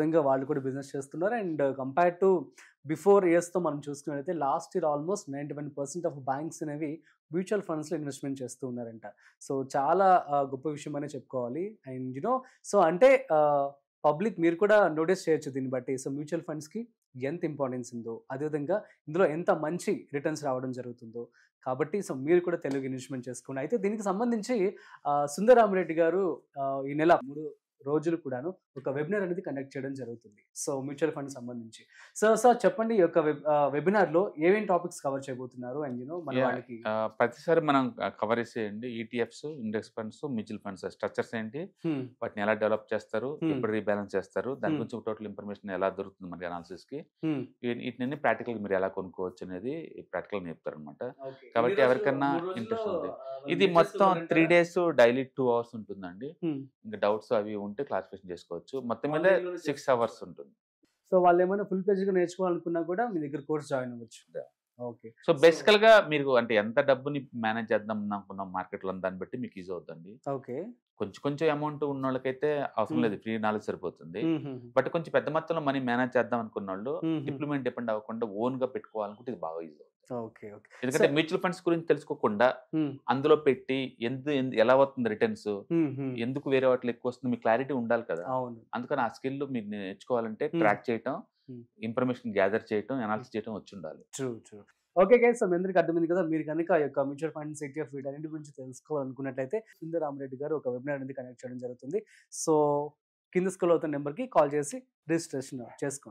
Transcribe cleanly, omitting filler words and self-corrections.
విధంగా వాళ్ళు కూడా బిజినెస్ చేస్తున్నారు. అండ్ కంపేర్ టు బిఫోర్ ఇయర్స్‌తో మనం చూసుకున్నట్లయితే last year almost 91% of banks అనేవి మ్యూచువల్ ఫండ్స్‌లో ఇన్వెస్ట్‌మెంట్ చేస్తూ ఉన్నారంట. సో చాలా గొప్ప విషయం అనే చెప్పుకోవాలి. అండ్ సో అంటే పబ్లిక్ మీరు కూడా నోటీస్ చేయొచ్చు దీన్ని బట్టి. సో మ్యూచువల్ ఫండ్స్‌కి ఎంత ఇంపార్టెన్స్ ఉందో, అదేవిధంగా ఇందులో ఎంత మంచి రిటర్న్స్ రావడం జరుగుతుందో. కాబట్టి సో మీరు కూడా తెలుగు ఇన్వెస్ట్‌మెంట్ చేసుకోండి. అయితే దీనికి సంబంధించి సుందరరామిరెడ్డి గారు ఈ నెల 3 రోజులు కూడాను ఒక వెబినార్ అనేది కండక్ట్ చేయడం జరుగుతుంది. సో మ్యూచువల్ ఫండ్ సంబంధించి. సార్ చెప్పండి, ఈ యొక్క వెబినార్‌లో ఏమేం టాపిక్స్ కవర్ చేయబోతున్నారు? అండ్ మన వాళ్ళకి ప్రతిసారి మనం కవర్ చేసేయండి ETFs, index funds, mutual funds structures ఏంటి, వాటిని ఎలా డెవలప్ చేస్తారు, ఎప్పుడు రీబ్యాలెన్స్ చేస్తారు, దాని గురించి టోటల్ ఇన్ఫర్మేషన్ ఎలా దొరుకుతుంది మనకి అనాలిసిస్ కి, వీటిని ప్రాక్టికల్ మీరు ఎలా కొనుక్కోవచ్చు అనేది ప్రాక్టికల్ చెప్తారు అనమాట. కాబట్టి ఎవరికన్నా ఇంట్రెస్ట్ ఉంది, ఇది మొత్తం 3 days డైలీ 2 hours ఉంటుందండి. ఇంకా డౌట్స్ అవి ఉంటే క్లారిఫికేషన్ చేసుకోవచ్చు. మొత్తం మీద 6 hours ఉంటుంది. సో వాళ్ళు ఏమైనా ఫుల్ ప్లెడ్జ్‌గా నేర్చుకోవాలనుకున్నా కూడా మీ దగ్గర కోర్స్ జాయిన్ అవ్వచ్చు. ఓకే. సో బేసికల్ గా మీరు అంటే ఎంత డబ్బుని మేనేజ్ చేద్దాం అనుకున్నాం మార్కెట్లో దాన్ని బట్టి మీకు ఈజీ అవుతుంది. ఓకే. కొంచెం అమౌంట్ ఉన్న వాళ్ళకైతే అవసరం లేదు, ఫ్రీ నాలెడ్జ్ సరిపోతుంది. బట్ కొంచెం పెద్ద మొత్తంలో మనీ మేనేజ్ చేద్దాం అనుకున్న వాళ్ళు డిప్లొమెంట్ డిపెండ్ అవ్వకుండా ఓన్ గా పెట్టుకోవాలనుకుంటే ఇది బాగా ఈజీ అవుతుంది. ఎందుకంటే మ్యూచువల్ ఫండ్స్ గురించి తెలుసుకోకుండా అందులో పెట్టి ఎలా అవుతుంది రిటర్న్స్, ఎందుకు వేరే వాటిలో ఎక్కువ వస్తుంది, మీకు క్లారిటీ ఉండాలి కదా. అందుకని ఆ స్కిల్ మీరు నేర్చుకోవాలంటే ట్రాక్ చేయటం, ఇన్ఫర్మేషన్ గ్యాదర్ చేయటం, అనాలిసిస్ చేయటం వచ్చి ఉండాలి. ఓకే గైస్, సో మీ అందరికి అర్థమైంది కదా. మీరు కనుక ఈ యొక్క మ్యూచువల్ ఫండ్స్, ETF వీటన్నిటి గురించి తెలుసుకోవాలనుకున్నట్లయితే సుందరరామిరెడ్డి గారు ఒక వెబినార్ అనేది కండక్ట్ చేయడం జరుగుతుంది. సో కింద స్క్రోల్ అవుతున్న నెంబర్కి కాల్ చేసి రిజిస్ట్రేషన్ చేసుకోండి.